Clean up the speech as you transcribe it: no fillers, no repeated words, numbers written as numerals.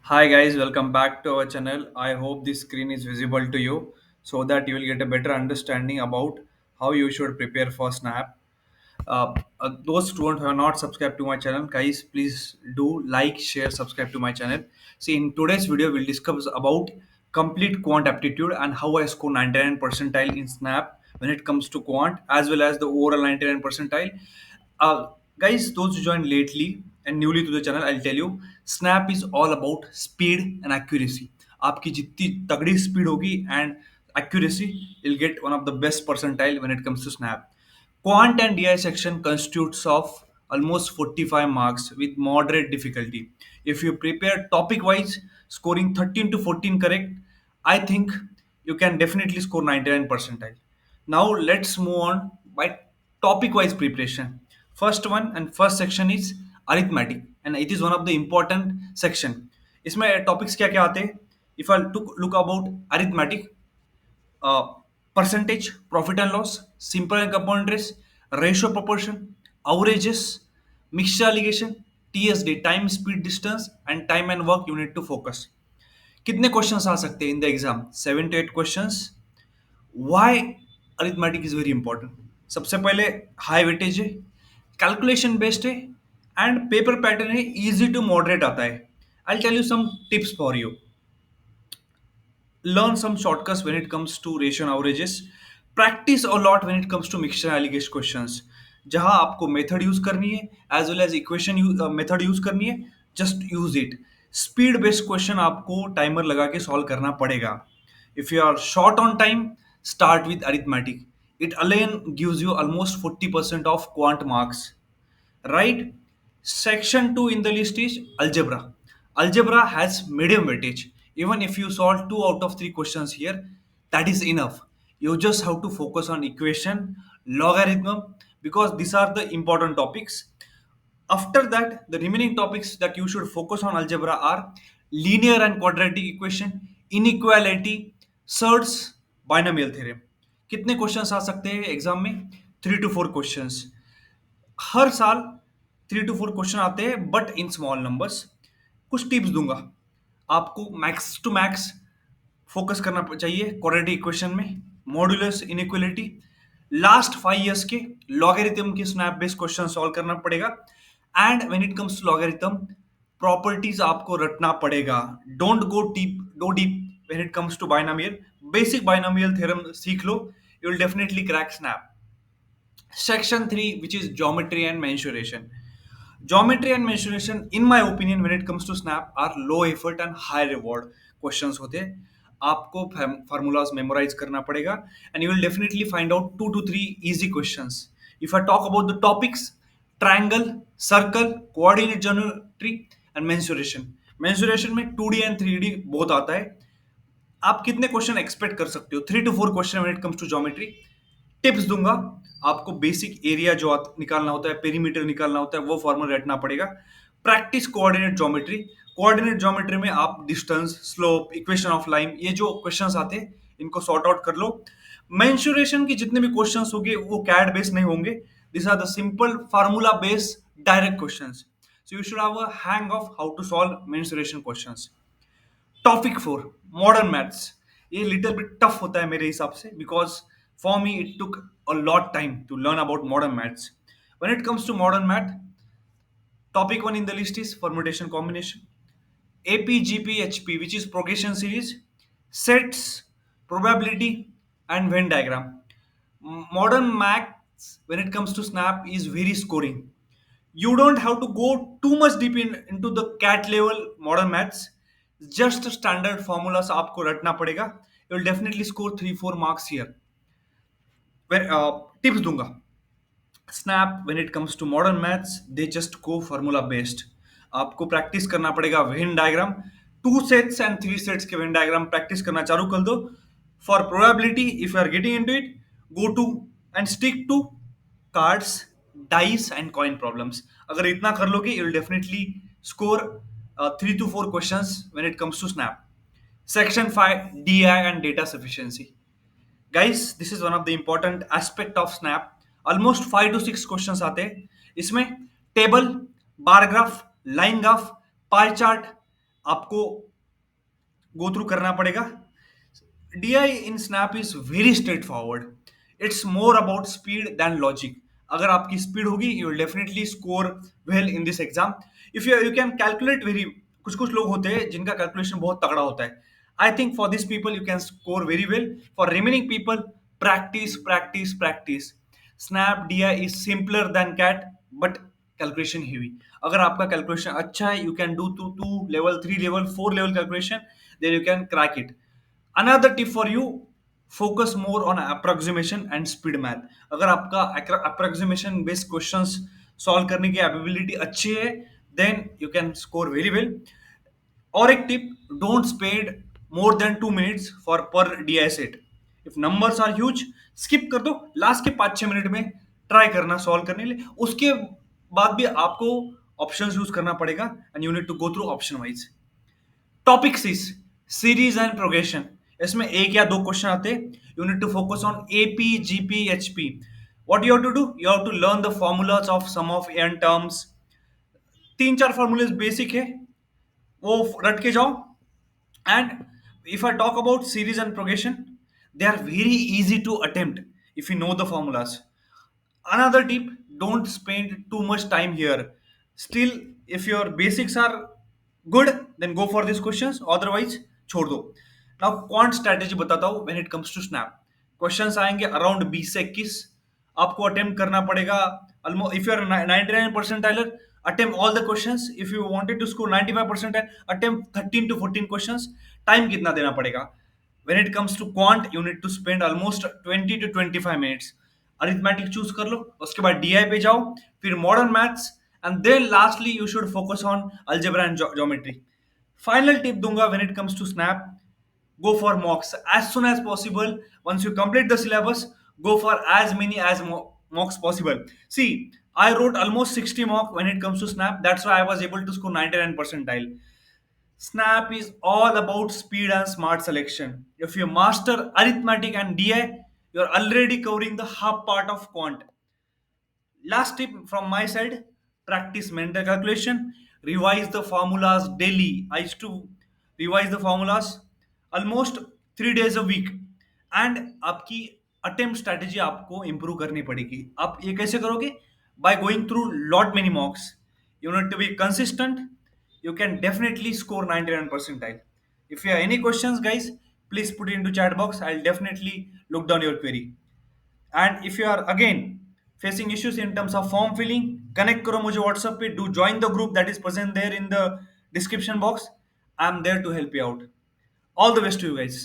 Hi guys, welcome back to our channel. I hope this screen is visible to you so that you will get a better understanding about how you should prepare for Snap. Those students who have not subscribed to my channel, guys, please do like, share, subscribe to my channel. See, in today's video, we'll discuss about complete quant aptitude and how I score 99 percentile in Snap when it comes to quant, as well as the overall 99 percentile. Guys, those who joined lately and newly to the channel, I'll tell you, Snap is all about speed and accuracy. आपकी जितनी तगड़ी speed होगी and accuracy, you'll get one of the best percentile when it comes to Snap. Quant and DI section constitutes of almost 45 marks with moderate difficulty. If you prepare topic wise, scoring 13 to 14 correct, I think you can definitely score 99 percentile. Now let's move on by topic wise preparation. First one and first section is arithmetic and it is one of the important section. इसमें topics क्या क्या आते हैं? If I look about arithmetic, uh, percentage, profit and loss, simple and compound interest, ratio proportion, averages, mixture allegation, TSD, time, speed, distance, and time and work you need to focus. कितने questions आ सकते हैं in the exam? 7 to 8 questions. Why arithmetic is very important? सबसे पहले high weightage है, calculation based है and paper pattern है, easy to moderate आता है. I tell you some tips for you. Learn some shortcuts when it comes to ratio and averages. Practice a lot when it comes to mixture and allegation questions. जहां आपको method use करनी है as well as equation method use करनी है, just use it. Speed based question आपको timer लगा के solve करना पड़ेगा. If you are short on time, start with arithmetic. It alone gives you almost 40% of quant marks, right? Section 2 in the list is algebra. Algebra has medium weightage. Even if you solve 2 out of 3 questions here, that is enough. You just have to focus on equation, logarithm, because these are the important topics. After that, the remaining topics that you should focus on algebra are linear and quadratic equation, inequality, surds, binomial theorem. कितने questions आ सकते हैं exam में? 3 to 4 questions. हर साल 3 to 4 question आते हैं but in small numbers. कुछ tips दूंगा आपको. मैक्स टू मैक्स फोकस करना चाहिए क्वाड्रेटिक इक्वेशन में, मॉड्यूलस इनइक्वालिटी, लास्ट 5 years के लॉगरिथम के स्नैप बेस्ड क्वेश्चन सॉल्व करना पड़ेगा. And when it comes to logarithm, properties आपको रटना पड़ेगा. Don't go deep when it comes to binomial. Basic binomial theorem सीख लो, you will definitely crack SNAP. Section 3, which is geometry and mensuration. Geometry and mensuration, in my opinion, when it comes to snap, are low effort and high reward questions होते हैं. आपको formulas memorize करना पड़ेगा and you will definitely find out 2 to 3 easy questions. If I talk about the topics, triangle, circle, coordinate geometry and mensuration. Mensuration में 2D and 3D बहुत आता है. आप कितने क्वेश्चन एक्सपेक्ट कर सकते हो? 3 to 4 question when it comes to geometry. Tips दूंगा आपको. बेसिक एरिया जो निकालना होता है, पेरीमीटर निकालना होता है, वो फॉर्मूला रटना पड़ेगा. Practice coordinate geometry. Coordinate geometry में आप distance, slope, equation of line, ये जो क्वेश्चंस आते हैं इनको सॉर्ट आउट कर लो. मेंसुरेशन के जितने भी क्वेश्चंस होंगे वो कैड बेस्ड नहीं होंगे. This are the simple formula based direct questions. So you should have a hang of how to solve mensuration questions. Topic 4, modern maths. ये लिटिल बिट टफ होता है मेरे हिसाब से, because for me it took a lot time to learn about modern maths. When it comes to modern math, topic 1 in the list is permutation combination, APGPHP, which is progression series, sets, probability, and Venn diagram. Modern maths, when it comes to Snap, is very scoring. You don't have to go too much deep into the cat level modern maths. Just standard formulas आपको रटना पड़ेगा. You will definitely score 3 4 marks here. Tips दूंगा. SNAP when it comes to modern maths, they just go formula based. आपको practice करना पड़ेगा Venn diagram. 2 sets and 3 sets के Venn diagram practice करना चालू कर दो. For probability, if you are getting into it, go to and stick to cards, dice and coin problems. अगर इतना कर लोगे, you will definitely score 3 to 4 questions when it comes to snap. Section 5, DI and data sufficiency. Guys, this is one of the important aspect of snap. Almost 5 to 6 questions आते हैं इसमें. Table, bar graph, line graph, pie chart, आपको go through करना पड़ेगा। DI in Snap is very straightforward. It's more about speed than logic. अगर आपकी speed होगी you will definitely score well in this exam. If you can calculate very, कुछ कुछ लोग होते हैं जिनका कैलकुलेशन बहुत तगड़ा होता है। I think for this people you can score very well. For remaining people, practice practice practice. SNAP DI is simpler than CAT but calculation heavy. अगर आपका कैलकुलेशन अच्छा है, you can do two level, 3 level, 4 level calculation, then you can crack it. Another tip for you, focus more on approximation and speed math. अगर आपका approximation based questions solve करने की ability अच्छी है, then you can score very well. और एक tip, don't spend more than 2 minutes for per DI set. If numbers are huge, skip कर दो, लास्ट के 5-6 मिनट में ट्राई करना सॉल्व करने के लिए। उसके बाद भी आपको ऑप्शंस यूज करना पड़ेगा and you need to go through option wise. Topics is series and progression. इसमें एक या दो क्वेश्चन आते हैं। You need to focus on AP, GP, HP। What you have to do, you have to learn the formulas of sum of n terms. 3-4 फॉर्मूले basic है, वो रट के जाओ। And if I talk about series and progression, they are very easy to attempt if you know the formulas. Another tip, don't spend too much time here. Still, if your basics are good, then go for these questions, otherwise छोड़ दो। Now quant strategy बताता हूँ when it comes to snap। Questions आएंगे around 20 से 21। आपको attempt करना पड़ेगा almost, if you are 99 percentile, attempt all the questions। if you wanted to score 95 percentile, attempt 13 to 14 questions। Time कितना देना पड़ेगा? when it comes to quant, you need to spend almost 20 to 25 minutes। Arithmetic choose कर लो, उसके बाद DI पे जाओ, फिर modern maths, and then lastly you should focus on algebra and geometry. Final tip दूंगा when it comes to SNAP, go for mocks as soon as possible। once you complete the syllabus, go for as many as mocks possible। See, I wrote almost 60 mock when it comes to snap, that's why I was able to score 99 percentile। Snap is all about speed and smart selection. If you master arithmetic and DI, you're already covering the half part of quant। Last tip from my side, practice mental calculation, revise the formulas daily। I used to revise the formulas almost 3 days a week। And आपकी attempt strategy आपको improve करनी पड़ेगी। आप ये कैसे करोगे? By going through lot many mocks. You need to be consistent. You can definitely score 99 percentile। If you have any questions, guys, please put it into chat box। I'll definitely look down your query। And if you are again facing issues in terms of form filling, connect करो मुझे WhatsApp पे। Do join the group that is present there in the description box। I'm there to help you out। All the best to you guys।